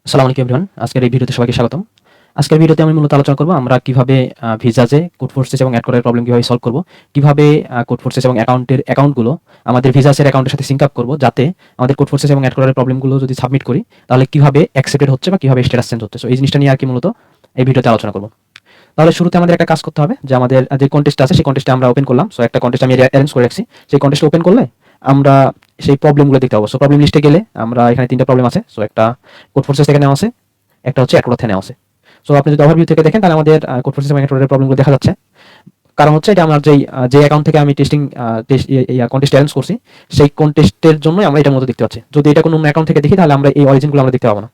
আসসালামু আলাইকুম এভরিওয়ান। আজকের এই ভিডিওতে সবাইকে স্বাগতম। আজকের ভিডিওতে আমি মূলত আলোচনা করব আমরা কিভাবে ভিসাজে কোড ফোর্সেস এবং এড করার প্রবলেম কিভাবে সলভ করব। কিভাবে কোড ফোর্সেস এবং অ্যাকাউন্টগুলো আমাদের ভিসাজের অ্যাকাউন্টের সাথে সিঙ্ক আপ করব, যাতে আমাদের কোড ফোর্সেস এবং এড করার প্রবলেমগুলো যদি সাবমিট করি তাহলে কিভাবে অ্যাকসেপ্টেড হচ্ছে বা কিভাবে স্ট্যাটাস চেঞ্জ হচ্ছে। সো এই জিনিসটা নিয়ে আর কি মূলত এই ভিডিওতে আলোচনা করব। তাহলে শুরুতে আমাদের একটা কাজ করতে হবে যে আমাদের যে কন্টেস্ট আছে সেই কন্টেস্টে আমরা ওপেন করলাম। সো একটা কন্টেস্ট আমি অ্যারেঞ্জ করে রাখছি। সেই কন্টেস্ট ওপেন করলে আমরা সেই প্রবলেমগুলো দেখতে পাবো। সো প্রবলেম লিস্টে গেলে আমরা এখানে 3টা প্রবলেম আছে। সো একটা কোড ফোর্সেস থেকে নেওয়া আছে, একটা হচ্ছে অ্যাড করা থেকে নেওয়া আছে। সো আপনি যদি ওভারভিউ থেকে দেখেন তাহলে আমাদের কোড ফোর্সেস এবং অ্যাড প্রবলেমগুলো দেখা যাচ্ছে। কারণ হচ্ছে এটা আমার যে অ্যাকাউন্ট থেকে আমি কন্টেস্ট অ্যারেঞ্জ করছি সেই কন্টেস্টের জন্য আমরা এটার মধ্যে দেখতে পাচ্ছি। যদি এটা কোনো অ্যাকাউন্ট থেকে দেখি তাহলে আমরা এই অরিজিনগুলো আমরা দেখতে পাবো না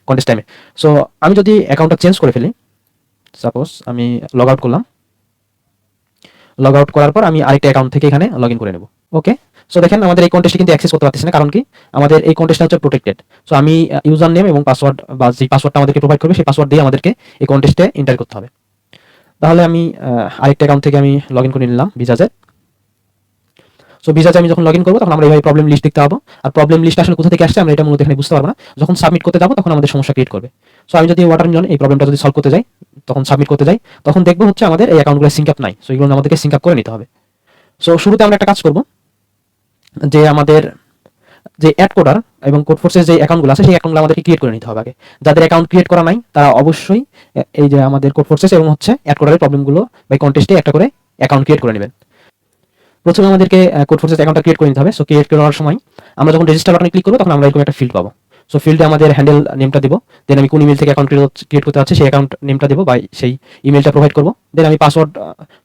কন্টেস্ট টাইমে। সো আমি যদি অ্যাকাউন্টটা চেঞ্জ করে ফেলি, সাপোজ আমি লগ আউট করলাম, লগ আউট করার পর আমি আরেকটা অ্যাকাউন্ট থেকে এখানে লগ ইন করে নেব। ওকে, সো দেখেন আমাদের এই কন্টেস্টে কিন্তু অ্যাক্সেস করতে পারতেছি না, কারণ কি আমাদের এই কন্টেস্টটা হচ্ছে প্রোটেক্টেড। সো আমি ইউজার নেম এবং পাসওয়ার্ড বা যে পাসওয়ার্ডটা আমাদেরকে প্রোভাইড করবে সেই পাসওয়ার্ড দিয়ে আমাদেরকে এই কন্টেস্টে এন্টার করতে হবে। তাহলে আমি আরেকটা অ্যাকাউন্ট থেকে আমি লগ ইন করে নিলাম ভিসাজে। সো ভিসাজে আমি যখন লগ ইন করবো তখন আমরা এইভাবে প্রবলেম লিস্ট দেখতে পাবো। আর প্রবলেম লিস্ট আসলে কোথা থেকে আসছে আমরা এটা মূলত এখানে বুঝতে পারবো না। যখন সাবমিট করতে যাবো তখন আমাদের সমস্যা ক্রিয়েট করবে। সো আমি যদি ওয়াটারমেলন এই প্রবলেমটা যদি সলভ করতে যাই, তখন সাবমিট করতে যাই, তখন দেখবো হচ্ছে আমাদের এই অ্যাকাউন্টগুলো সিঙ্ক আপ নাই। সো এগুলো আমাদেরকে সিঙ্ক আপ করে নিতে হবে। সো শুরুতে আমরা একটা কাজ করব যে আমাদের যে অ্যাড কোডার এবং কোড ফোর্সের যে অ্যাকাউন্টগুলো আছে সেই অ্যাকাউন্টগুলো আমাদেরকে ক্রিয়েট করে নিতে হবে আগে। যাদের অ্যাকাউন্ট ক্রিয়েট করা নাই তারা অবশ্যই এই যে আমাদের কোড ফোর্সেস এবং হচ্ছে অ্যাড কোডারের প্রবলেমগুলো বা কন্টেস্টে একটা করে অ্যাকাউন্ট ক্রিয়েট করে নেবেন। প্রথমে আমাদেরকে কোড ফোর্সেস অ্যাকাউন্টটা ক্রিয়েট করে নিতে হবে। সো ক্রিয়েট করার সময় আমরা যখন রেজিস্টার বাটনে ক্লিক করব তখন আমরা এরকম একটা ফিল্ড পাবো। সো ফিল্ডে আমাদের হ্যান্ডেল নেমটা দিব, দেন আমি কোন ইমেল থেকে অ্যাকাউন্ট ক্রিয়েট করতে যাচ্ছি সেই অ্যাকাউন্ট নেমটা দেবো বা সেই ইমেলটা প্রোভাইড করবো। দেন আমি পাসওয়ার্ড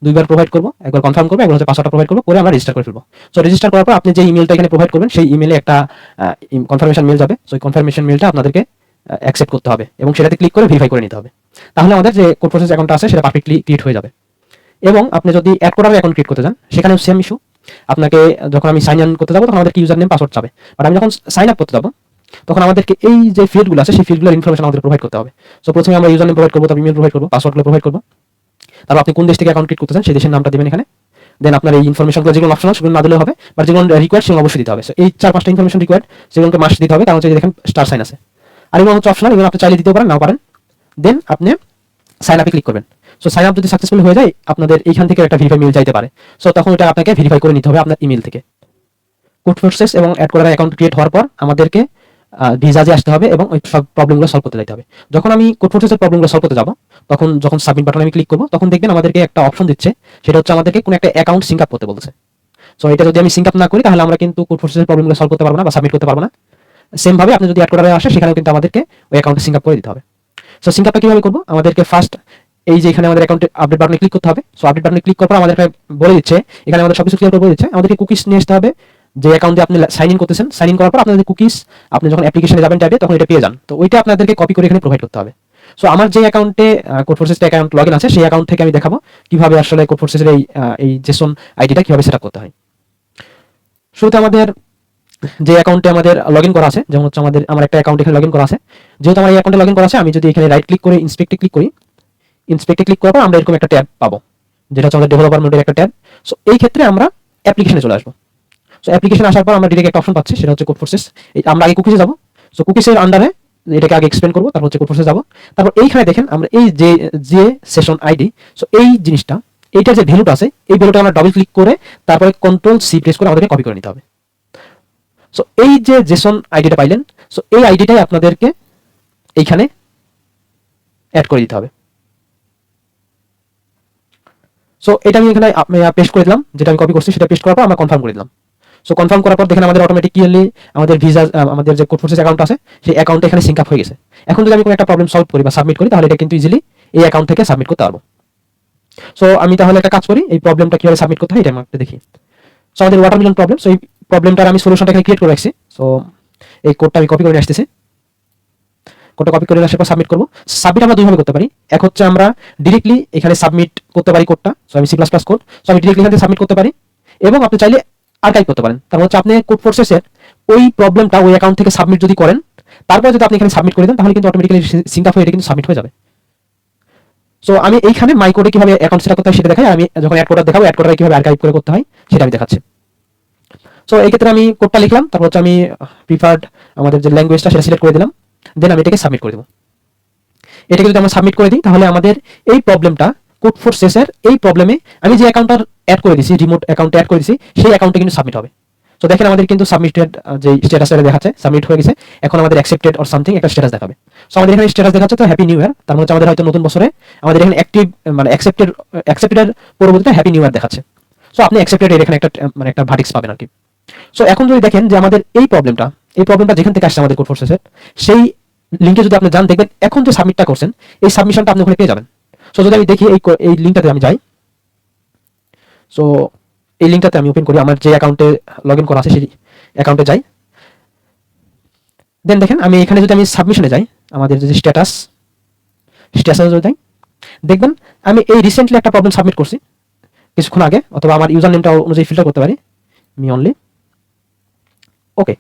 দুইবার প্রোভাইড করবো, একবার কনফার্ম করবো, একবার হচ্ছে পাসওয়ার্ডটা প্রোভাইড করবো, করে আমরা রেজিস্টার করে ফেলবো। সো রেজিস্টার করার পর আপনি যে ইমেলটা এখানে প্রোভাইড করবেন সেই ইমেলে একটা কনফার্মেশন মেল যাবে। সো এই কনফার্মেশন মেলটা আপনাদেরকে অ্যাকসেপ্ট করতে হবে এবং সেটাতে ক্লিক করে ভেরিফাই করে নিতে হবে। তাহলে আমাদের যে কোড প্রসেস অ্যাকাউন্টটা আছে সেটা পারফেক্টলি ক্রিয়েট হয়ে যাবে। এবং আপনি যদি অ্যাড করার অ্যাকাউন্ট ক্রিয়েট করতে চান সেখানেও সেম ইস্যু। আপনাকে যখন আমি সাইন ইন করতে যাবো তখন আমাদেরকে ইউজার নেম পাসওয়ার্ড চাবে, বাট আমি যখন সাইন আপ করতে যাবো তখন আমাদেরকে এই যে ফিল্ডগুলো আছে সেই ফিল্ডগুলোর ইনফরমেশন আমাদের প্রোভাইড করতে হবে। সো প্রথমে আমরা ইউজার নেম প্রোভাইড করবো, তারপর ইমেল প্রোভাইড করবো, পাসওয়ার্ডগুলো প্রোভাইড করবো, তারপর আপনি কোন দেশ থেকে অ্যাকাউন্ট ক্রিয়েট করতে চান সেই দেশের নামটা দিবেন এখানে। দেন আপনার এই ইনফরমেশনগুলো যেগুলো অপশনাল সেগুলো না দিলেও হবে, বাট যেগুলো রিকোয়ার্ড সেগুলো অবশ্যই দিতে হবে। সো এই 4-5টা ইনফরমেশন রিকোয়ার্ড, সেগুলোকে মাস্ট দিতে হবে, কারণ হচ্ছে দেখেন স্টার সাইন আছে। আর এগুলো হচ্ছে অপশনাল, এগুলো আপনি চাইলে দিতেও পারেন নাও পারেন। দেন আপনি সাইন আপে ক্লিক করবেন। সো সাইন আপ যদি সাকসেসফুল হয়ে যায় আপনাদের এইখান থেকে একটা ভেরিফাই মেল চাইতে পারে। সো তখন এটা আপনাকে ভেরিফাই করে নিতে হবে আপনার ইমেল থেকে। কোড ফোর্সেস এবং অ্যাড করার অ্যাকাউন্ট ক্রিয়েট হওয়ার পর আমাদেরকে ভিসাজে আসতে হবে এবং ওই সব প্রবলেমগুলো সলভ করতে যাইতে হবে। যখন আমি কোড ফোর্সেসের প্রবলেমগুলো সলভ করতে যাব তখন যখন সাবমিট বাটনে আমি ক্লিক করব তখন দেখবেন আমাদেরকে একটা অপশন দিচ্ছে, সেটা হচ্ছে আমাদেরকে কোনো একটা অ্যাকাউন্ট সিঙ্ক আপ করতে বলছে। সো এটা যদি আমি সিঙ্ক আপ না করি তাহলে আমরা কিন্তু কোড ফোর্সেসের প্রবলেমগুলো সলভ করতে পারবো না বা সাবমিট করতে পারবো না। সেম ভাবে আপনি যদি অ্যাড করারে আসে সেখানেও কিন্তু আমাদেরকে ওই অ্যাকাউন্টে সিঙ্ক আপ করে দিতে হবে। সো সিঙ্ক আপটা কিভাবে করবো, আমাদেরকে ফার্স্ট এই যে এখানে আমাদের অ্যাকাউন্টে আপডেট বাটনে ক্লিক করতে হবে। সো আপডেট বাটনে ক্লিক করার পর আমাদেরকে বলে দিচ্ছে, এখানে আমাদের সবকিছু ক্লিয়ার করে বলে দিচ্ছে আমাদেরকে কুকিজ নিয়ে আসতে হবে। যে অ্যাকাউন্টে আপনি সাইন ইন করতেছেন, সাইন ইন করার পর আপনাদের কুকিজ আপনি যখন অ্যাপ্লিকেশনে যাবেন ট্যাবে তখন এটা পেয়ে যান। তো ওইটা আপনাদেরকে কপি করে এখানে প্রোভাইড করতে হবে। সো আমার যে অ্যাকাউন্টে কোড ফোর্সেসের অ্যাকাউন্ট লগইন আছে সেই অ্যাকাউন্ট থেকে আমি দেখাবো কিভাবে আসলে কোড ফোর্সেসের এই জেসন আইডিটা কিভাবে সেটআপ করতে হয়। শুরুতে আমাদের যে অ্যাকাউন্টে আমাদের লগইন করা আছে, যেমন হচ্ছে আমার একটা অ্যাকাউন্ট এখানে লগইন করা আছে। যেহেতু আমার এই অ্যাকাউন্টে লগইন করা আছে আমি যদি এখানে রাইট ক্লিক করে ইন্সপেক্টে ক্লিক করি, ইন্সপেক্টে ক্লিক করার পর আমরা এরকম একটা ট্যাব পাবো যেটা হচ্ছে আমাদের ডেভেলপার মোডের একটা ট্যাব। সো এই ক্ষেত্রে আমরা অ্যাপ্লিকেশনে চলে আসবো। সো অ্যাপ্লিকেশন আসার পর আমরা ডিরেক্ট একটা অপশন পাচ্ছি, সেটা হচ্ছে কোড ফোর্সেস। আমরা আগে কুকিজে যাব। সো কুকিজের আন্ডারে এটাকে আগে এক্সপ্লেন করবো, তারপর হচ্ছে কোড ফোর্সেস যাব। তারপর এইখানে দেখেন আমরা এই যে সেশন আইডি, সো এই জিনিসটা এইটার যে ভ্যালুটা আছে এই ভ্যালুটা আমরা ডবল ক্লিক করে তারপরে কন্ট্রোল সি প্রেস করে আমাদেরকে কপি করে নিতে হবে। সো এই যে জেসন আইডিটা পাইলেন, সো এই আইডিটাই আপনাদেরকে এইখানে অ্যাড করে দিতে হবে। সো এটা আমি এখানে পেস্ট করে দিলাম, যেটা আমি কপি করছি সেটা পেস্ট করার পর আমরা কনফার্ম করে দিলাম। সো কনফার্ম করার পর দেখেন আমাদের অটোমেটিক্যালি আমাদের ভিসা আমাদের যে কোড ফোর্সেস অ্যাকাউন্ট আছে সেই অ্যাকাউন্টে এখানে সিঙ্ক আপ হয়ে গেছে। এখন যদি আমি কোনো একটা প্রবলেম সলভ করি বা সাবমিট করি তাহলে এটা কিন্তু ইজিলি এই অ্যাকাউন্ট থেকে সাবমিট করতে পারবো। সো আমি তাহলে একটা কাজ করি, এই প্রবলেমটা কিভাবে সাবমিট করতে হয় এটা আমি দেখি। সো আমাদের ওয়াটারমেলন প্রবলেম, সো এই প্রবলেমটার আমি সলিউশনটা এখানে ক্রিয়েট করে রাখছি। সো এই কোডটা আমি কপি করে নিয়ে আসতেছি। কোডটা কপি করে আসার পর সাবমিট করব। সাবমিট আমরা দুইভাবে করতে পারি। এক হচ্ছে আমরা ডিরেক্টলি এখানে সাবমিট করতে পারি কোডটা। সো আমি C++ কোড, সো আমি ডিরেক্টলি এখান থেকে সাবমিট করতে পারি এবং আপনি চাইলে আর্কাইভ করতে পারেন। তার হচ্ছে আপনি কোড ফোর্সেসের ওই প্রবলেমটা ওই অ্যাকাউন্ট থেকে সাবমিট যদি করেন, তারপর যদি আপনি এখানে সাবমিট করে দেন তাহলে কিন্তু অটোমেটিক্যালি সিঙ্ক আপ হয়ে এটা কিন্তু সাবমিট হয়ে যাবে। সো আমি এইখানে মাই কোডে কিভাবে অ্যাকাউন্ট সেট করতে হয় সেটা দেখাই। আমি যখন অ্যাড কোডটা দেখাবো অ্যাড কোডটা কিভাবে আর্কাইভ করে করতে হয় সেটা আমি দেখাচ্ছি। সো এই ক্ষেত্রে আমি কোডটা লিখলাম, তারপর হচ্ছে আমি প্রিফার্ড আমাদের যে ল্যাঙ্গুয়েজটা সেটা সিলেক্ট করে দিলাম। দেন আমি এটাকে সাবমিট করে দেবো। এটাকে যদি আমরা সাবমিট করে দিই তাহলে আমাদের এই প্রবলেমটা কোড ফোর শেষের এই প্রবলেমে আমি যে অ্যাকাউন্টটা অ্যাড করে দিয়েছি, রিমোট অ্যাকাউন্টে অ্যাড করে দিয়েছি, সেই অ্যাকাউন্টে কিন্তু সাবমিট হবে। তো দেখেন আমাদের কিন্তু সাবমিটেড যে স্ট্যাটাসটা দেখাচ্ছে সাবমিট হয়ে গেছে, এখন আমাদের অ্যাকসেপ্টেড অর সামথিং একটা স্ট্যাটাস দেখাবে। সো আমাদের এখানে স্ট্যাটাস দেখাচ্ছে তো হ্যাপি নিউ ইয়ার, তার মানে আমাদের হয়তো নতুন বছরে আমাদের এখানে অ্যাক্টিভ মানে অ্যাকসেপ্টেড পরবর্তীতে হ্যাপি নিউ ইয়ার দেখাচ্ছে। সো আপনি অ্যাকসেপ্টেড এর এখানে একটা মানে একটা ভার্টিক্স পাবেন আর কি। সো এখন যদি দেখেন যে আমাদের এই প্রবলেমটা যেখান থেকে আসছে আমাদের কোড ফোর্সেসের, সেই লিঙ্কে যদি আপনি যান দেখবেন এখন যে সাবমিটটা করছেন এই সাবমিশনটা আপনি ওখানে পেয়ে যাবেন। সো যদি আমি দেখি এই লিঙ্কটাতে আমি যাই, সো এই লিঙ্কটাতে আমি ওপেন করি, আমার যে অ্যাকাউন্টে লগ ইন করা আছে সেই অ্যাকাউন্টে যাই। দেন দেখেন আমি এখানে যদি আমি সাবমিশনে যাই, আমাদের যে স্ট্যাটাসে যদি যাই, দেখবেন আমি এই রিসেন্টলি একটা প্রবলেম সাবমিট করছি কিছুক্ষণ আগে, অথবা আমার ইউজার নেমটা অনুযায়ী ফিল্টার করতে পারি মি অনলি। ওকে,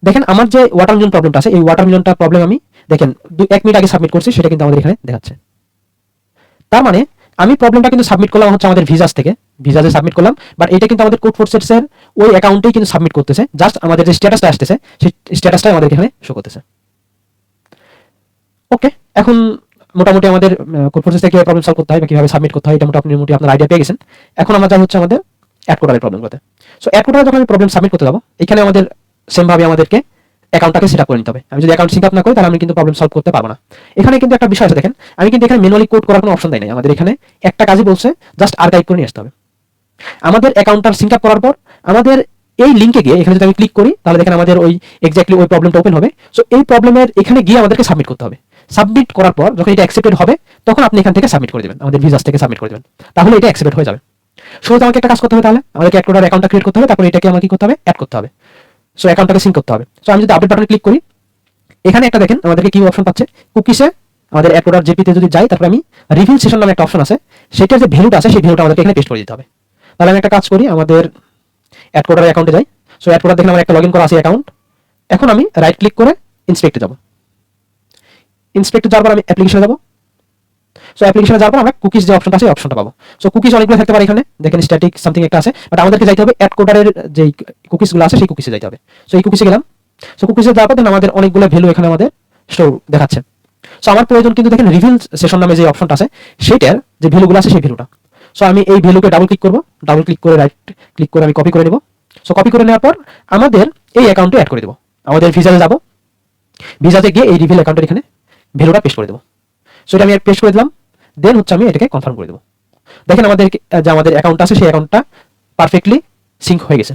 দেখেন আমার যে ওয়াটারমেলন প্রবলেমটা আছে এই ওয়াটারমেলনটা প্রবলেম আমি দেখেন 1 মিনিট আগে সাবমিট করছি, সেটা কিন্তু আমাদের এখানে দেখাচ্ছে। তার মানে আমি প্রবলেমটা কিন্তু সাবমিট করলাম হচ্ছে আমাদের ভিজাজে সাবমিট করলাম, বাট এটা কিন্তু আমাদের কোড ফোর্সের ওই অ্যাকাউন্টেই কিন্তু সাবমিট করতেছে, জাস্ট আমাদের যে স্ট্যাটাসটা আসতেছে সেই স্ট্যাটাসটাই আমাদের এখানে শো করতেছে। ওকে, এখন মোটামুটি আমাদের কোড ফোর্সেস থেকে কিভাবে প্রবলেম সলভ করতে হয় বা কিভাবে সাবমিট করতে হয় এটা মোটামুটি আপনার আইডিয়া পেয়ে গেছেন। এখন আমরা যাই হচ্ছে আমাদের অ্যাড কোডারের প্রবলেমগুলোতে। সো অ্যাড কোডারে যখন আমি প্রবলেম সাবমিট করতে যাবো, এখানে আমাদের সেম ভাবে আমাদেরকে অ্যাকাউন্টটাকে সেট আপ করে নিতে হবে। আমি যদি অ্যাকাউন্ট সিঙ্ক আপ না করি তাহলে আমি কিন্তু প্রবলেম সলভ করতে পারবো না। এখানে কিন্তু একটা বিষয় আছে, দেখেন আমি কিন্তু এখানে ম্যানুয়ালি কোড করার কোনো অপশন দেই নাই, আমাদের এখানে একটা কাজই বলছে জাস্ট আর্কাইভ করে নিয়ে আসতে হবে। আমাদের অ্যাকাউন্টটা সিঙ্ক আপ করার পর আমাদের এই লিঙ্কে গিয়ে এখানে যদি আমি ক্লিক করি তাহলে দেখেন আমাদের ওই এক্স্যাক্টলি ওই প্রবলেমটা ওপেন হবে। সো এই প্রবলেমের এখানে গিয়ে আমাদেরকে সাবমিট করতে হবে। সাবমিট করার পর যখন এটা অ্যাকসেপ্টেড হবে তখন আপনি এখান থেকে সাবমিট করে দেবেন, আমাদের ভিজাস থেকে সাবমিট করে দেবেন, তাহলে এটা অ্যাকসেপ্টেড হয়ে যাবে। শুরুতে আমাকে একটা কাজ করতে হবে, তাহলে আমাদেরকে অ্যাড কোডার অ্যাকাউন্টটা ক্রিয়েট করতে হবে, তারপর এটাকে আমাকে কি করতে হবে, অ্যাড করতে হবে। সো অ্যাকাউন্টটাকে সিঙ্ক করতে হবে। সো আমি যদি আপডেট বাটনে ক্লিক করি, এখানে একটা দেখেন আমাদেরকে কি অপশন পাচ্ছে, কুকিসে আমাদের অ্যাড কোডার জেপিতে যদি যাই, তারপর আমি রিভিল সেশন নামে একটা অপশন আছে, সেটার যে ভ্যালুটা আছে সেই ভ্যালুটা আমাদেরকে এখানে পেস্ট করে দিতে হবে। তাহলে আমি একটা কাজ করি, আমাদের অ্যাড কোডার অ্যাকাউন্টে যাই। সো অ্যাড কোডার দেখেন আমার একটা লগইন করা আছে অ্যাকাউন্ট। এখন আমি রাইট ক্লিক করে ইন্সপেক্টে যাব। ইন্সপেক্টে যাওয়ার পর আমি অ্যাপ্লিকেশনে যাব। সো অ্যাপ্লিকেশনে যাওয়ার পর আমরা কুকিজ যে অপশনটা আছে অপশনটা পাবো। সো কুকিজ অনেকগুলো থাকতে পারে, এখানে দেখেন স্ট্যাটিক সামথিং একটা আছে, বাট আমাদেরকে যাইতে হবে অ্যাড কোডারের যে কুকিজগুলো আছে সেই কুকিজে যাইতে হবে। সো এই কুকিজে গেলাম। সো কুকিজে যাওয়ার পর আমাদের অনেকগুলো ভ্যালু এখানে আমাদের শো দেখাচ্ছে। সো আমার প্রয়োজন কিন্তু দেখেন রিভিল সেশন নামে যে অপশনটা আছে সেইটার যে ভ্যালুগুলো আছে সেই ভ্যালুটা। সো আমি এই ভ্যালুকে ডাবল ক্লিক করব, ডাবল ক্লিক করে রাইট ক্লিক করে আমি কপি করে নেব। সো কপি করে নেওয়ার পর আমাদের এই অ্যাকাউন্টে অ্যাড করে দেব। আমাদের ভিজাজে যাব, ভিজাজে গিয়ে এই রিভিল অ্যাকাউন্টের এখানে ভ্যালুটা পেস্ট করে দেব। সো এটা আমি পেস্ট করে দিলাম, দেন হচ্ছে আমি এটাকে কনফার্ম করে দেব। দেখেন আমাদের যে আমাদের অ্যাকাউন্ট আছে সেই অ্যাকাউন্টটা পারফেক্টলি সিঙ্ক হয়ে গেছে।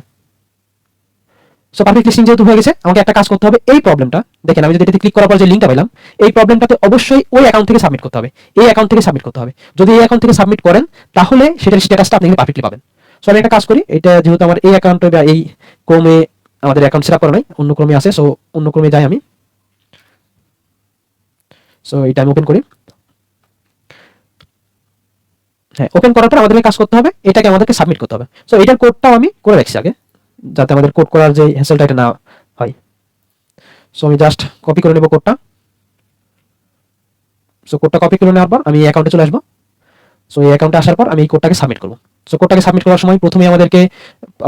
সো পারফেক্টলি সিঙ্ক যেহেতু হয়ে গেছে, আমাকে একটা কাজ করতে হবে, এই প্রবলেমটা দেখেন আমি যদি এটাতে ক্লিক করার পর যে লিঙ্কটা পেলাম, এই প্রবলেমটাতে অবশ্যই ওই অ্যাকাউন্ট থেকে সাবমিট করতে হবে, এই অ্যাকাউন্ট থেকে সাবমিট করতে হবে। যদি এই অ্যাকাউন্ট থেকে সাবমিট করেন তাহলে সেটার স্ট্যাটাসটা আপনি পারফেক্টলি পাবেন। সো আমি একটা কাজ করি, এটা যেহেতু আমার এই অ্যাকাউন্টে বা এই ক্রমে আমাদের অ্যাকাউন্ট সেট আপ করা নাই, অন্য ক্রমে আছে, সো অন্য ক্রমে যাই আমি। সো এটা আমি ওপেন করি। হ্যাঁ, ওপেন করার পর আমাদের কাজ করতে হবে, এটাকে আমাদেরকে সাবমিট করতে হবে। সো এটার কোডটাও আমি করে রাখছি আগে, যাতে আমাদের কোড করার যে হ্যাসেলটা এটা না হয়। সো আমি জাস্ট কপি করে নেব কোডটা। সো কোডটা কপি করে নেওয়ার পর আমি এই অ্যাকাউন্টে চলে আসবো। সো এই অ্যাকাউন্টে আসার পর আমি এই কোডটাকে সাবমিট করব। সো কোডটাকে সাবমিট করার সময় প্রথমে আমাদেরকে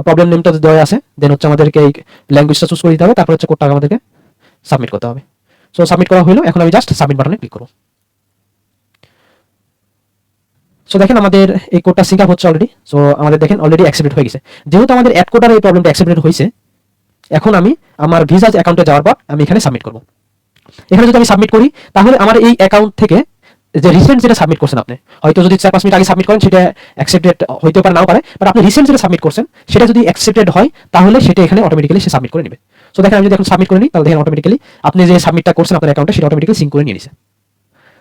প্রবলেম নেমটা দেওয়া আছে, দেন হচ্ছে আমাদেরকে এই ল্যাঙ্গুয়েজটা চুজ করে দিতে হবে, তারপর হচ্ছে কোডটাকে আমাদেরকে সাবমিট করতে হবে। সো সাবমিট করা হলো, এখন আমি জাস্ট সাবমিট বাটনে ক্লিক করব। সো দেখেন আমাদের এই কোডটা সিঙ্ক আপ হচ্ছে অলরেডি। সো আমাদের দেখেন অলরেডি অ্যাকসেপ্টেড হয়ে গেছে। যেহেতু আমাদের অ্যাড কোডার এই প্রবলেমটা অ্যাকসেপ্টেড হয়েছে, এখন আমি আমার ভিসাজ অ্যাকাউন্টে যাওয়ার পর আমি এখানে সাবমিট করব। এখানে যদি আমি সাবমিট করি তাহলে আমার এই অ্যাকাউন্ট থেকে যে রিসেন্ট যেটা সাবমিট করছেন আপনি, হয়তো যদি 4-5 মিনিট আগে সাবমিট করেন সেটা অ্যাকসেপ্টেড হইতে পারে নাও পারে, বাট আপনি রিসেন্ট যেটা সাবমিট করছেন সেটা যদি অ্যাকসেপ্টেড হয় তাহলে সেটা এখানে অটোমেটিক্যালি সে সাবমিট করে নেবে। সো দেখেন আমি যদি এখন সাবমিট করে নিই তাহলে দেখেন অটোমেটিক্যালি আপনি যে সাবমিটটা করছেন আপনার অ্যাকাউন্টে সেটা অটোমেটিক্যালি সিঙ্ক করে নিয়ে নিছে।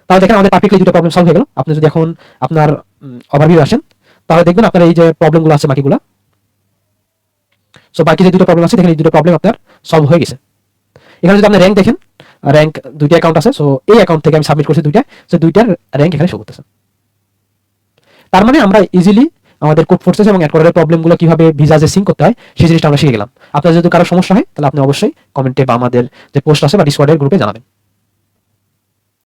তাহলে দেখেন আমাদের পারফেক্টলি দুটো প্রবলেম সলভ হয়ে গেল। আপনি যদি এখন আপনার ওভারভিউ আসেন তাহলে দেখবেন আপনার এই যে প্রবলেমগুলো আছে বাকিগুলো, সো বাকি যে দুটো প্রবলেম আছে দেখেন এই দুটো প্রবলেম আপনার সলভ হয়ে গেছে। এখানে যদি আপনি র্যাঙ্ক দেখেন, র্যাঙ্ক দুইটা অ্যাকাউন্ট আছে, সো এই অ্যাকাউন্ট থেকে আমি সাবমিট করছি দুইটা, সো দুইটার র্যাঙ্ক এখানে শো করতেছে। তার মানে আমরা ইজিলি আমাদের কোড ফোর্সেস এবং অ্যাড কোডারের প্রবলেমগুলো কিভাবে ভিজাজে সিঙ্ক করতে হয় সেই জিনিসটা আমরা শিখে গেলাম। আপনার যদি কারো সমস্যা হয় তাহলে আপনি অবশ্যই কমেন্টে বা আমাদের যে পোস্ট আছে বা ডিসকর্ডের গ্রুপে জানাবেন।